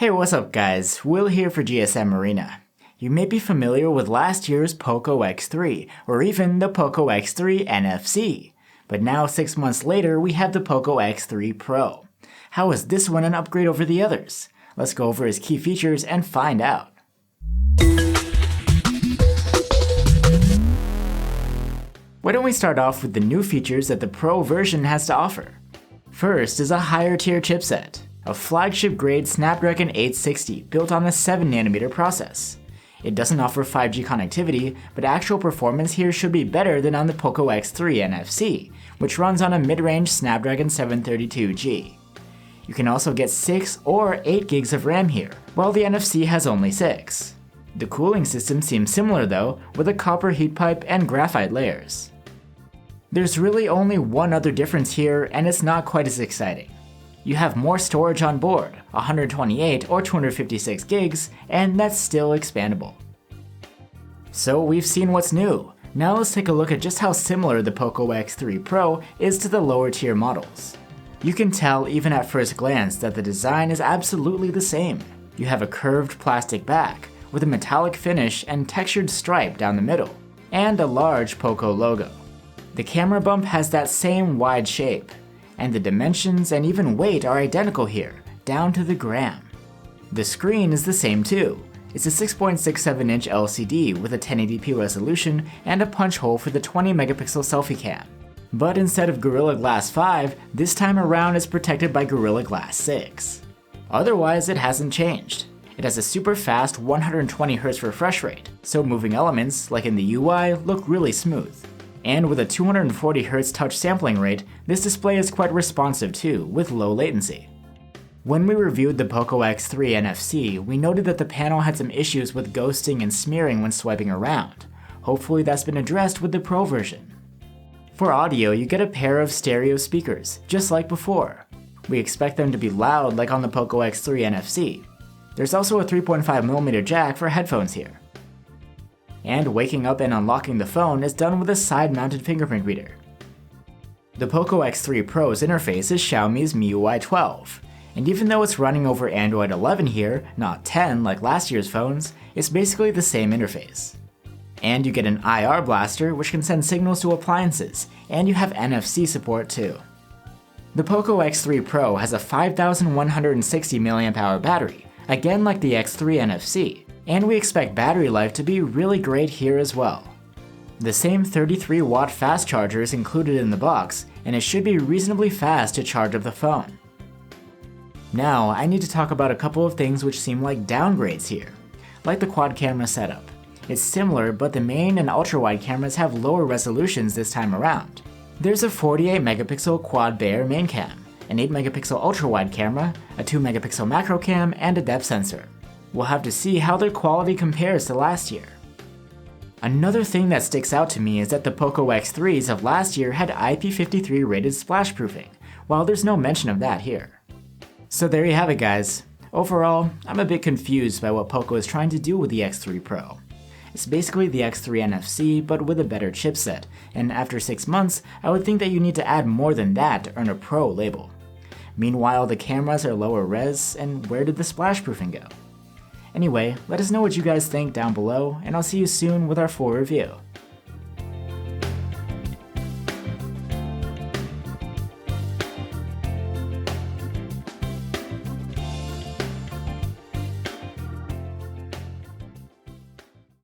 Hey, what's up guys? Will here for GSM Arena. You may be familiar with last year's Poco X3, or even the Poco X3 NFC. But now 6 months later, we have the Poco X3 Pro. How is this one an upgrade over the others? Let's go over its key features and find out. Why don't we start off with the new features that the Pro version has to offer? First is a higher tier chipset, a flagship grade Snapdragon 860 built on a 7nm process. It doesn't offer 5G connectivity, but actual performance here should be better than on the Poco X3 NFC, which runs on a mid-range Snapdragon 732G. You can also get 6 or 8 gigs of RAM here, while the NFC has only 6. The cooling system seems similar though, with a copper heat pipe and graphite layers. There's really only one other difference here, and it's not quite as exciting. You have more storage on board, 128 or 256 gigs, and that's still expandable. So we've seen what's new. Now let's take a look at just how similar the Poco X3 Pro is to the lower tier models. You can tell even at first glance that the design is absolutely the same. You have a curved plastic back with a metallic finish and textured stripe down the middle, and a large Poco logo. The camera bump has that same wide shape, and the dimensions and even weight are identical here, down to the gram. The screen is the same too. It's a 6.67-inch LCD with a 1080p resolution and a punch hole for the 20-megapixel selfie cam. But instead of Gorilla Glass 5, this time around it's protected by Gorilla Glass 6. Otherwise, it hasn't changed. It has a super fast 120Hz refresh rate, so moving elements, like in the UI, look really smooth. And with a 240Hz touch sampling rate, this display is quite responsive too, with low latency. When we reviewed the Poco X3 NFC, we noted that the panel had some issues with ghosting and smearing when swiping around. Hopefully that's been addressed with the Pro version. For audio, you get a pair of stereo speakers, just like before. We expect them to be loud like on the Poco X3 NFC. There's also a 3.5mm jack for headphones here. And waking up and unlocking the phone is done with a side-mounted fingerprint reader. The Poco X3 Pro's interface is Xiaomi's MIUI 12, and even though it's running over Android 11 here, not 10 like last year's phones, it's basically the same interface. And you get an IR blaster which can send signals to appliances, and you have NFC support too. The Poco X3 Pro has a 5160 mAh battery, again like the X3 NFC. And we expect battery life to be really great here as well. The same 33-watt fast charger is included in the box, and it should be reasonably fast to charge up the phone. Now, I need to talk about a couple of things which seem like downgrades here, like the quad camera setup. It's similar, but the main and ultra-wide cameras have lower resolutions this time around. There's a 48-megapixel quad Bayer main cam, an 8-megapixel ultra-wide camera, a 2-megapixel macro cam, and a depth sensor. We'll have to see how their quality compares to last year. Another thing that sticks out to me is that the Poco X3s of last year had IP53 rated splash proofing, while there's no mention of that here. So there you have it guys. Overall, I'm a bit confused by what Poco is trying to do with the X3 Pro. It's basically the X3 NFC but with a better chipset, and after 6 months, I would think that you need to add more than that to earn a Pro label. Meanwhile, the cameras are lower res, and where did the splash proofing go? Anyway, let us know what you guys think down below, and I'll see you soon with our full review.